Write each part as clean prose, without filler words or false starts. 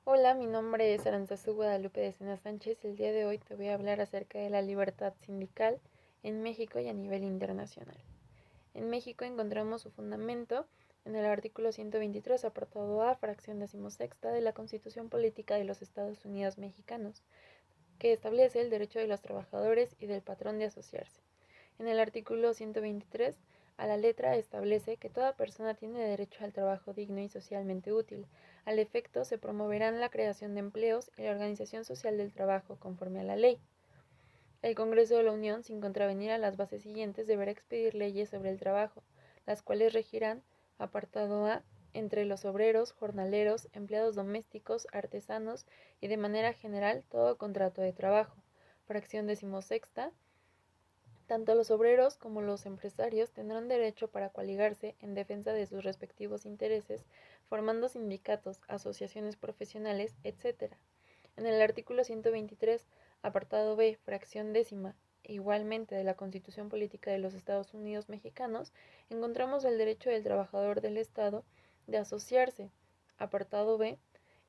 Hola, mi nombre es Aranzazú Guadalupe de Sena Sánchez y el día de hoy te voy a hablar acerca de la libertad sindical en México y a nivel internacional. En México encontramos su fundamento en el artículo 123, apartado A, fracción decimosexta de la Constitución Política de los Estados Unidos Mexicanos, que establece el derecho de los trabajadores y del patrón de asociarse. En el artículo 123, a la letra establece que toda persona tiene derecho al trabajo digno y socialmente útil. Al efecto, se promoverán la creación de empleos y la organización social del trabajo conforme a la ley. El Congreso de la Unión, sin contravenir a las bases siguientes, deberá expedir leyes sobre el trabajo, las cuales regirán, apartado A, entre los obreros, jornaleros, empleados domésticos, artesanos y de manera general todo contrato de trabajo. Fracción decimosexta. Tanto los obreros como los empresarios tendrán derecho para coaligarse en defensa de sus respectivos intereses, formando sindicatos, asociaciones profesionales, etc. En el artículo 123, apartado B, fracción décima, igualmente de la Constitución Política de los Estados Unidos Mexicanos, encontramos el derecho del trabajador del Estado de asociarse, apartado B,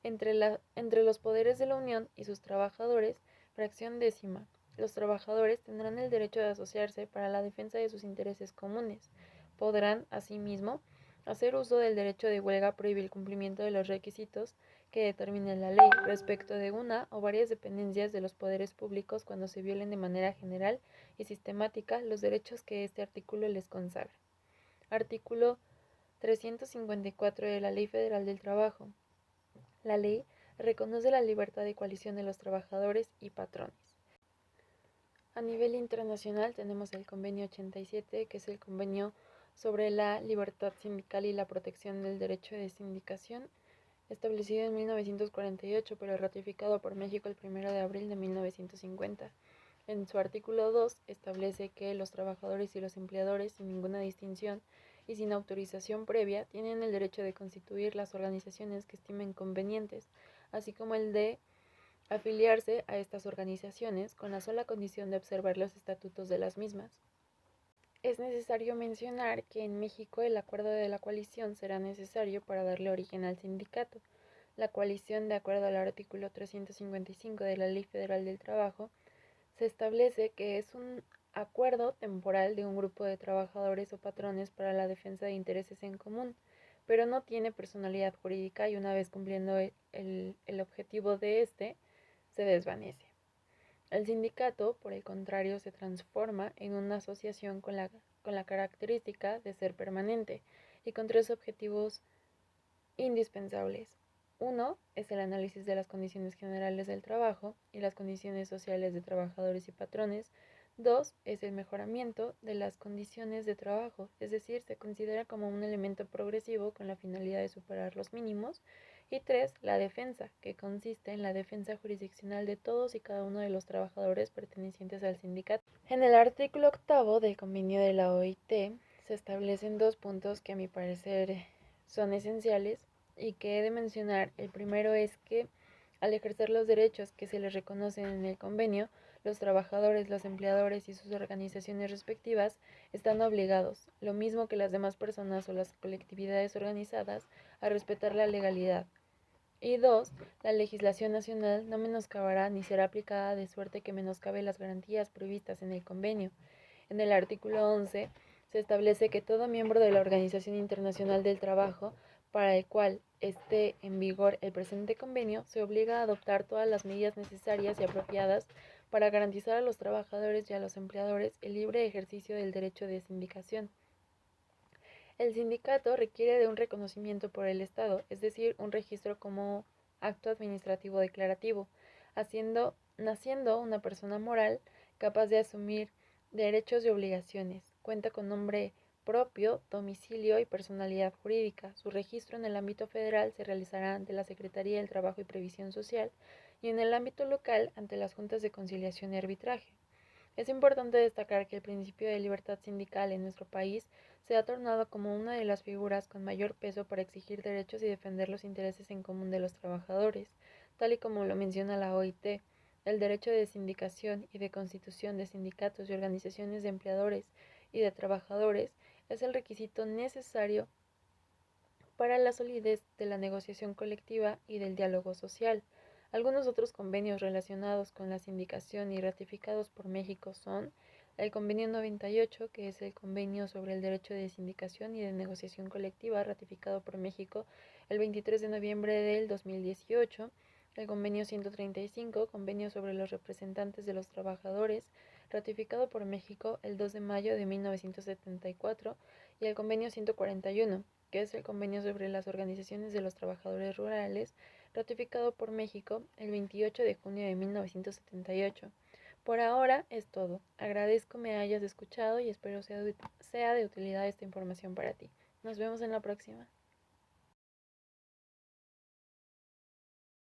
entre los poderes de la Unión y sus trabajadores, fracción décima. Los trabajadores tendrán el derecho de asociarse para la defensa de sus intereses comunes. Podrán, asimismo, hacer uso del derecho de huelga prohibir el cumplimiento de los requisitos que determine la ley respecto de una o varias dependencias de los poderes públicos cuando se violen de manera general y sistemática los derechos que este artículo les consagra. Artículo 354 de la Ley Federal del Trabajo. La ley reconoce la libertad de coalición de los trabajadores y patrones. A nivel internacional tenemos el Convenio 87, que es el convenio sobre la libertad sindical y la protección del derecho de sindicación, establecido en 1948, pero ratificado por México el 1 de abril de 1950. En su artículo 2 establece que los trabajadores y los empleadores, sin ninguna distinción y sin autorización previa, tienen el derecho de constituir las organizaciones que estimen convenientes, así como el de afiliarse a estas organizaciones con la sola condición de observar los estatutos de las mismas. Es necesario mencionar que en México el acuerdo de la coalición será necesario para darle origen al sindicato. La coalición, de acuerdo al artículo 355 de la Ley Federal del Trabajo, se establece que es un acuerdo temporal de un grupo de trabajadores o patrones para la defensa de intereses en común, pero no tiene personalidad jurídica y una vez cumpliendo el objetivo de este, se desvanece. El sindicato, por el contrario, se transforma en una asociación con la característica de ser permanente y con tres objetivos indispensables. Uno es el análisis de las condiciones generales del trabajo y las condiciones sociales de trabajadores y patrones. Dos es el mejoramiento de las condiciones de trabajo, es decir, se considera como un elemento progresivo con la finalidad de superar los mínimos. Y tres, la defensa, que consiste en la defensa jurisdiccional de todos y cada uno de los trabajadores pertenecientes al sindicato. En el artículo octavo del convenio de la OIT se establecen dos puntos que a mi parecer son esenciales y que he de mencionar. El primero es que al ejercer los derechos que se les reconocen en el convenio, los trabajadores, los empleadores y sus organizaciones respectivas están obligados, lo mismo que las demás personas o las colectividades organizadas, a respetar la legalidad. Y dos, la legislación nacional no menoscabará ni será aplicada de suerte que menoscabe las garantías previstas en el convenio. En el artículo 11 se establece que todo miembro de la Organización Internacional del Trabajo, para el cual esté en vigor el presente convenio, se obliga a adoptar todas las medidas necesarias y apropiadas para garantizar a los trabajadores y a los empleadores el libre ejercicio del derecho de sindicación. El sindicato requiere de un reconocimiento por el Estado, es decir, un registro como acto administrativo declarativo, naciendo una persona moral capaz de asumir derechos y obligaciones. Cuenta con nombre propio, domicilio y personalidad jurídica. Su registro en el ámbito federal se realizará ante la Secretaría del Trabajo y Previsión Social y en el ámbito local ante las juntas de conciliación y arbitraje. Es importante destacar que el principio de libertad sindical en nuestro país se ha tornado como una de las figuras con mayor peso para exigir derechos y defender los intereses en común de los trabajadores, tal y como lo menciona la OIT. El derecho de sindicación y de constitución de sindicatos y organizaciones de empleadores y de trabajadores es el requisito necesario para la solidez de la negociación colectiva y del diálogo social. Algunos otros convenios relacionados con la sindicación y ratificados por México son el Convenio 98, que es el convenio sobre el derecho de sindicación y de negociación colectiva ratificado por México el 23 de noviembre del 2018, el Convenio 135, convenio sobre los representantes de los trabajadores, ratificado por México el 2 de mayo de 1974, y el Convenio 141, que es el convenio sobre las organizaciones de los trabajadores rurales, ratificado por México el 28 de junio de 1978. Por ahora es todo. Agradezco me hayas escuchado y espero sea de utilidad esta información para ti. Nos vemos en la próxima.